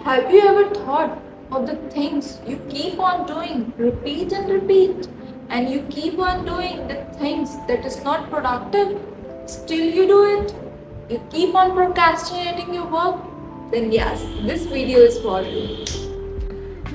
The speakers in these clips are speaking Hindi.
Have you ever thought of the things you keep on doing, repeat and repeat, and you keep on doing the things that is not productive, still you do it? You keep on procrastinating your work? Then yes, this video is for you.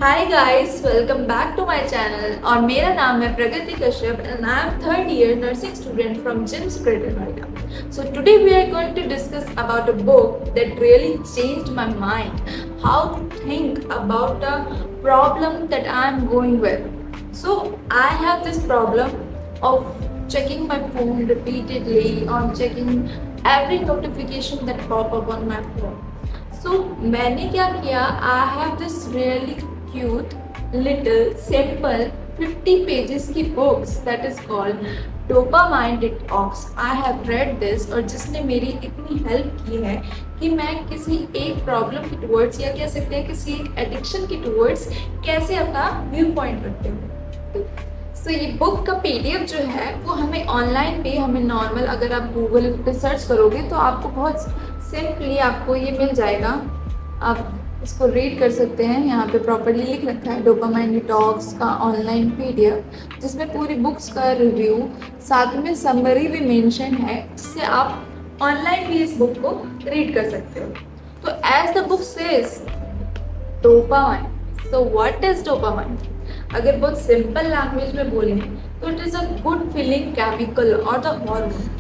Hi guys, welcome back to my channel. और मेरा नाम है प्रगति Kashyap and I am third year nursing student from JIMS Greater Noida. So today we are going to discuss about a book that really changed my mind. How to think about a problem that I am going with. So I have this problem of checking my phone repeatedly, on checking every notification that pop up on my phone. So मैंने क्या किया? I have this really cute little simple 50 pages की books that is called Dopamine Detox. I have read this और जिसने मेरी इतनी हेल्प की है कि मैं किसी एक प्रॉब्लम की टुवर्ड्स या कह सकते हैं किसी एक एडिक्शन की टुवर्ड्स कैसे अपना व्यू पॉइंट रखते हो. सो ये बुक का PDF जो है वो हमें ऑनलाइन पे हमें नॉर्मल अगर आप गूगल पे सर्च करोगे तो आपको बहुत सिंपली आपको ये मिल जाएगा. आप इसको रीड कर सकते हैं. यहाँ पे प्रॉपर्ली लिख रखा है डोपामाइन डिटॉक्स का ऑनलाइन PDF जिसमें पूरी बुक्स का रिव्यू साथ में समरी भी मेंशन है जिससे आप ऑनलाइन भी इस बुक को रीड कर सकते हो. तो as the book says dopamine. So what is dopamine? अगर बहुत सिंपल लैंग्वेज में बोले तो it is a good feeling chemical और द हार्मोन.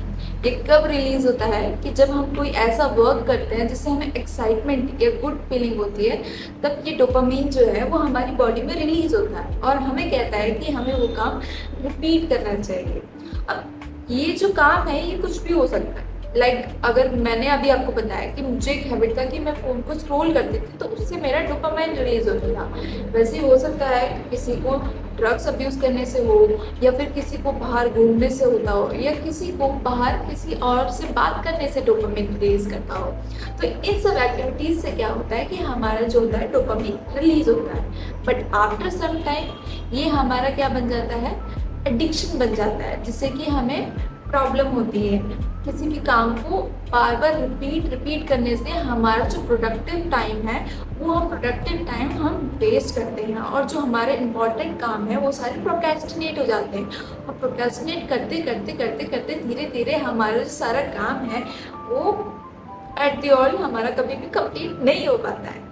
ये कब रिलीज होता है कि जब हम कोई ऐसा वर्क करते हैं जिससे हमें एक्साइटमेंट या गुड फीलिंग होती है, तब ये डोपामीन जो है वो हमारी बॉडी में रिलीज होता है और हमें कहता है कि हमें वो काम रिपीट करना चाहिए. अब ये जो काम है ये कुछ भी हो सकता है. अगर मैंने अभी आपको बताया कि मुझे एक हैबिट था कि मैं फ़ोन को स्क्रॉल करती थी तो उससे मेरा डोपामाइन रिलीज होता था. वैसे हो सकता है किसी को ड्रग्स अब्यूज़ करने से हो या फिर किसी को बाहर घूमने से होता हो या किसी को बाहर किसी और से बात करने से डोपामाइन रिलीज करता हो. तो इन सब एक्टिविटीज़ से क्या होता है कि हमारा जो होता है डोपामाइन रिलीज होता है. बट आफ्टर सम टाइम ये हमारा क्या बन जाता है, एडिक्शन बन जाता है जिससे कि हमें प्रॉब्लम होती है. किसी भी काम को बार बार रिपीट करने से हमारा जो प्रोडक्टिव टाइम है वो प्रोडक्टिव टाइम हम वेस्ट करते हैं और जो हमारे इम्पॉर्टेंट काम है वो सारे प्रोक्रेस्टिनेट हो जाते हैं. और प्रोक्रेस्टिनेट करते करते करते करते धीरे धीरे हमारा जो सारा काम है वो एट द ऑल हमारा कभी भी कंप्लीट नहीं हो पाता है.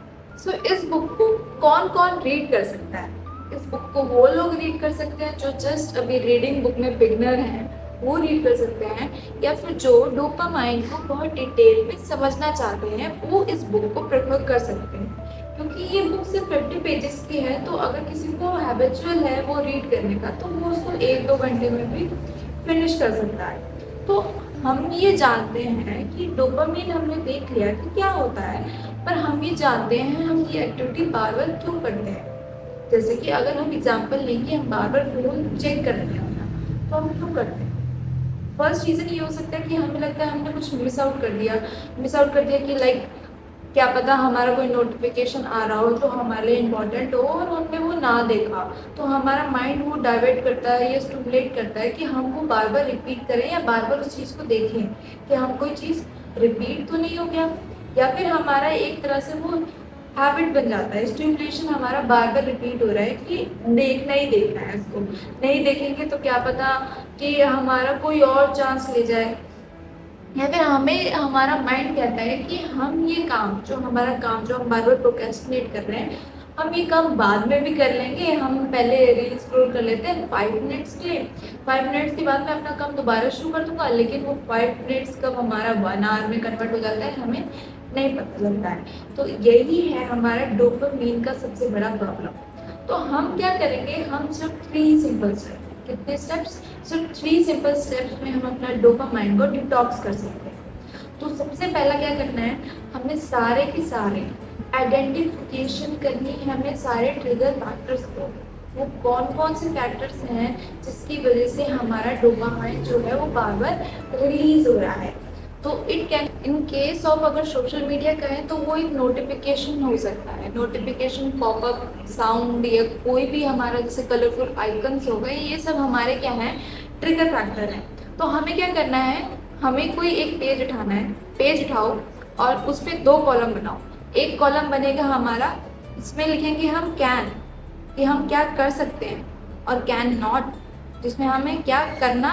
सो इस बुक को कौन कौन रीड कर सकता है? इस बुक को वो लोग रीड कर सकते हैं जो जस्ट अभी रीडिंग बुक में बिगनर हैं, वो रीड कर सकते हैं, या फिर जो डोपामाइन को बहुत डिटेल में समझना चाहते हैं वो इस बुक को प्रेफर कर सकते हैं. क्योंकि ये बुक सिर्फ 50 पेजेस की है तो अगर किसी को हैबिचुअल है वो रीड करने का तो वो उसको 1-2 घंटे में भी फिनिश कर सकता है. तो हम ये जानते हैं कि डोपामाइन हमने देख लिया कि क्या होता है, पर हम ये जानते हैं हम ये एक्टिविटी बार बार क्यों करते हैं. जैसे कि अगर हम एग्जाम्पल लें कि हम बार बार फ़ोन चेक करते हैं तो हम क्यों करते हैं? फर्स्ट रीज़न ये हो सकता है कि हमें लगता है हमने कुछ मिस आउट कर दिया कि क्या पता हमारा कोई नोटिफिकेशन आ रहा हो जो हमारे लिए इम्पॉर्टेंट हो और हमने वो ना देखा, तो हमारा माइंड वो डाइवर्ट करता है या स्टिमुलेट करता है कि हम वो बार बार रिपीट करें या बार बार उस चीज़ को देखें कि हम कोई चीज़ रिपीट तो नहीं हो गया. या फिर हमारा एक तरह से वो हैबिट बन जाता है, स्टिमुलेशन हमारा बार बार रिपीट हो रहा है कि देखना ही देखना है. इसको नहीं देखेंगे तो क्या पता कि हमारा कोई और चांस ले जाए. या फिर हमें हमारा माइंड कहता है कि हम ये काम जो हम बार बार प्रोक्रेस्टिनेट कर रहे हैं हम ये काम बाद में भी कर लेंगे. हम पहले रील स्क्रॉल कर लेते हैं 5 मिनट्स के लिए, 5 मिनट्स के बाद मैं अपना काम दोबारा शुरू कर दूंगा, लेकिन वो 5 मिनट्स कब हमारा 1 आवर में कन्वर्ट हो जाता है हमें नहीं पता चलता है. तो यही है हमारा डोपामाइन का सबसे बड़ा प्रॉब्लम. तो हम क्या करेंगे, हम सिर्फ 3 सिंपल स्टेप, कितने स्टेप्स, सिर्फ 3 सिंपल स्टेप्स में हम अपना डोपामाइन को डिटॉक्स कर सकते हैं. तो सबसे पहला क्या करना है, हमें सारे के सारे आइडेंटिफिकेशन करनी है, हमें सारे ट्रिगर फैक्टर्स को, वो कौन कौन से फैक्टर्स हैं जिसकी वजह से हमारा डोपामाइन जो है वो बार बार रिलीज हो रहा है. तो it can in case of अगर सोशल मीडिया कहें तो वो एक नोटिफिकेशन हो सकता है, नोटिफिकेशन, पॉपअप, साउंड या कोई भी हमारा जैसे कलरफुल आइकन्स हो गए, ये सब हमारे क्या हैं, ट्रिगर फैक्टर हैं. तो हमें क्या करना है, हमें कोई एक पेज उठाना है, पेज उठाओ और उस पर 2 कॉलम बनाओ. एक कॉलम बनेगा हमारा, इसमें लिखेंगे हम कैन, कि हम क्या कर सकते हैं, और कैन नॉट, जिसमें हमें क्या करना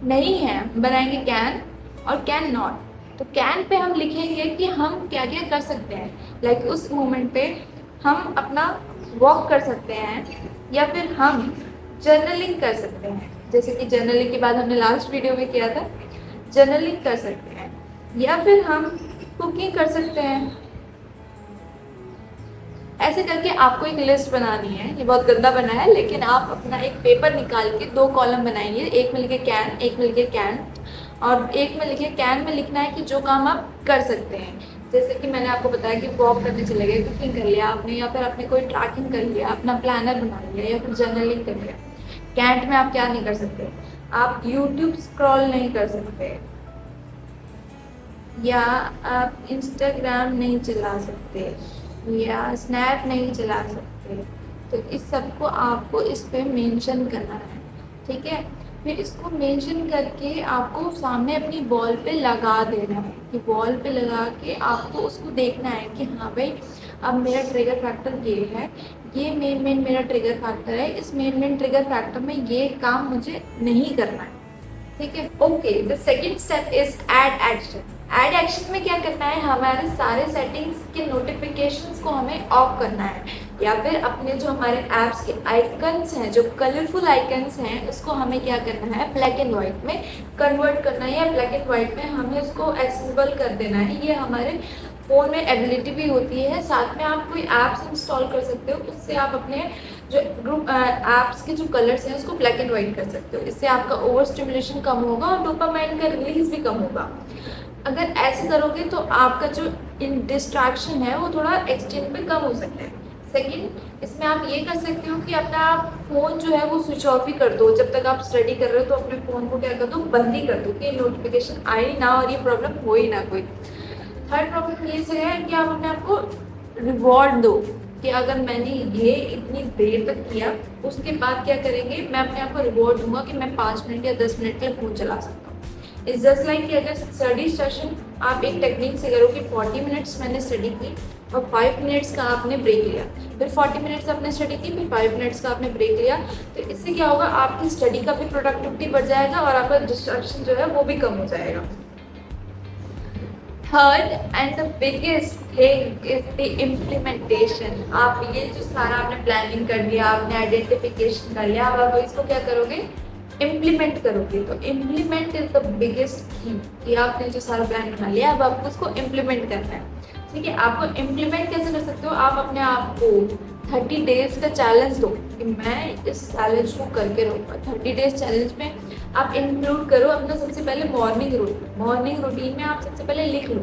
नहीं है, बनाएंगे कैन और कैन नॉट। तो कैन पे हम लिखेंगे कि हम क्या क्या कर सकते हैं, लाइक उस मोमेंट पे हम अपना वॉक कर सकते हैं, या फिर हम जर्नलिंग कर सकते हैं, जैसे कि जर्नलिंग के बाद हमने लास्ट वीडियो में किया था, जर्नलिंग कर सकते हैं, या फिर हम कुकिंग कर सकते हैं। ऐसे करके आपको एक लिस्ट बनानी है। ये बहुत गंदा बना है, लेकिन आप अपना एक पेपर निकाल के 2 कॉलम बनाएंगे, एक में लिखे कैन, एक में लिखे कैन, और एक में लिखे कैन में लिखना है कि जो काम आप कर सकते हैं। जैसे कि मैंने आपको बताया कि वॉक करने चले गए, कुकिंग कर लिया आपने, या फिर आपने कोई ट्रैकिंग कर लिया, अपना प्लानर बना लिया, या फिर जर्नलिंग कर लिया। कैंट में आप क्या नहीं कर सकते, आप यूट्यूब स्क्रॉल नहीं कर सकते, या आप इंस्टाग्राम नहीं चला सकते, या स्नैप नहीं चला सकते। तो इस सब को आपको इस पे मेंशन करना है, ठीक है। फिर इसको मेंशन करके आपको सामने अपनी वॉल पे लगा देना है, कि वॉल पे लगा के आपको उसको देखना है कि हाँ भाई अब मेरा ट्रिगर फैक्टर ये है, ये मेन मेरा ट्रिगर फैक्टर है, इस मेन ट्रिगर फैक्टर में ये काम मुझे नहीं करना है, ठीक है। Okay, the second step is add action. Add action में क्या करना है, हमारे सारे सेटिंग्स के नोटिफिकेशंस को हमें ऑफ करना है, या फिर अपने जो हमारे ऐप्स के आइकन्स हैं, जो कलरफुल आइकन्स हैं, उसको हमें क्या करना है, ब्लैक एंड वाइट में कन्वर्ट करना है, या ब्लैक एंड वाइट में हमें उसको एक्सेसिबल कर देना है। ये हमारे फ़ोन में एबिलिटी भी होती है। साथ में आप कोई ऐप्स इंस्टॉल कर सकते हो, उससे आप अपने जो ग्रुप ऐप्स के जो कलर्स हैं उसको ब्लैक एंड वाइट कर सकते हो। इससे आपका ओवर स्टिमुलेशन कम होगा और डोपामाइन का रिलीज भी कम होगा। अगर ऐसे करोगे तो आपका जो डिस्ट्रैक्शन है वो थोड़ा एक्सटेंड पे कम हो सकता है। सेकंड, इसमें आप ये कर सकते हो कि अपना फ़ोन जो है वो स्विच ऑफ ही कर दो। जब तक आप स्टडी कर रहे हो तो अपने फ़ोन को क्या कर दो, बंद ही कर दो, कि नोटिफिकेशन आए ना और ये प्रॉब्लम हो ही ना कोई। थर्ड प्रॉब्लम ये से है कि आप अपने आप को रिवॉर्ड दो, कि अगर मैंने ये इतनी देर तक किया, उसके बाद क्या करेंगे, मैं अपने आप को रिवॉर्ड दूंगा कि मैं 5 मिनट या 10 मिनट के लिए फ़ोन चला सकता हूँ। इट्स जस्ट लाइक कि अगर स्टडी सेशन आप एक टेक्निक से करो कि 40 मिनट्स मैंने स्टडी की और 5 मिनट्स का आपने ब्रेक लिया, फिर 40 मिनट्स आपने स्टडी की, फिर 5 मिनट्स का आपने ब्रेक लिया, तो इससे क्या होगा, आपकी स्टडी का भी प्रोडक्टिविटी बढ़ जाएगा और आपका डिस्ट्रैक्शन जो है वो भी कम हो जाएगा। Third and the biggest thing is the implementation. आप ये जो सारा आपने प्लानिंग कर लिया, आपने आइडेंटिफिकेशन कर लिया, अब आप इसको क्या करोगे, इम्प्लीमेंट करोगे। तो इम्प्लीमेंट इज द बिगेस्ट की, कि आपने जो सारा प्लान बना लिया अब आपको उसको इम्प्लीमेंट करना है, ठीक है। आपको इम्प्लीमेंट कैसे कर सकते हो, आप अपने आप को 30 डेज का चैलेंज दो कि मैं इस चैलेंज को करके रहूँगा। 30 डेज चैलेंज में आप इंक्लूड करो अपना सबसे पहले मॉर्निंग रूटीन में आप सबसे पहले लिख लो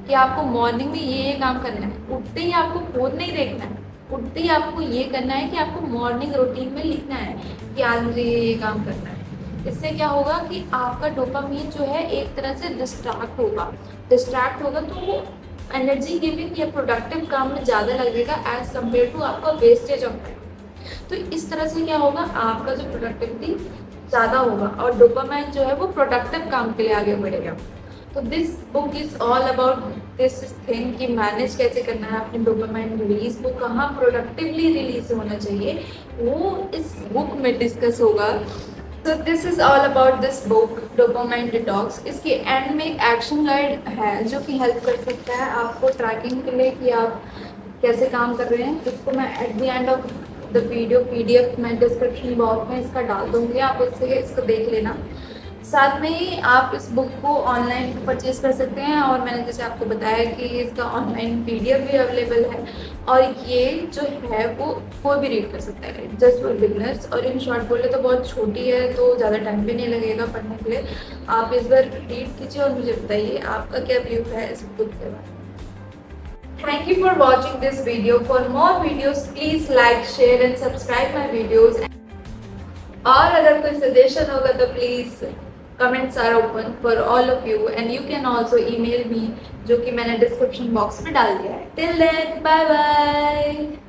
कि आपको मॉर्निंग में ये काम करना है। उठते ही आपको फोन नहीं देखना है, उठते ही आपको ये करना है कि आपको मॉर्निंग रूटीन में लिखना है कि आज मुझे ये काम करना है। इससे क्या होगा कि आपका डोपामीन जो है एक तरह से डिस्ट्रैक्ट होगा तो वो एनर्जी गिविंग या प्रोडक्टिव काम में ज़्यादा लगेगा एज कम्पेयर टू आपका वेस्टेज ऑफ टाइम। तो इस तरह से क्या होगा, आपका जो प्रोडक्टिविटी ज़्यादा होगा और डोपामाइन जो है वो प्रोडक्टिव काम के लिए आगे बढ़ेगा। तो this book is all about this thing कि मैनेज कैसे करना है अपने डोपामाइन रिलीज को, कहाँ प्रोडक्टिवली रिलीज होना चाहिए, वो इस बुक में डिस्कस होगा। तो this is all about this book dopamine detox. इसके एंड में एक एक्शन गाइड है जो कि हेल्प कर सकता है आपको ट्रैकिंग के लिए कि आप कैसे काम कर रहे हैं। इसको मैं at the end of the video PDF मैं डिस्क्रिप्शन बॉक्स में इसका डाल दूँगी, आप उससे इसको देख लेना। साथ में ही आप इस बुक को ऑनलाइन परचेज़ कर सकते हैं और मैंने जैसे आपको बताया कि इसका ऑनलाइन PDF भी अवेलेबल है और ये जो है वो कोई भी रीड कर सकता है, जस्ट फॉर बिगनर्स। और इन शॉर्ट बोले तो बहुत छोटी है तो ज़्यादा टाइम भी नहीं लगेगा पढ़ने के लिए। आप इस बार रीड कीजिए और मुझे बताइए आपका क्या व्यू है इस बुक के बारे में। Thank you for watching this video. For more videos, please like, share and subscribe my videos. और अगर कोई सजेशन होगा तो please comments are open for all of you and you can also email me जो कि मैंने डिस्क्रिप्शन बॉक्स में डाल दिया है। Till then, bye bye.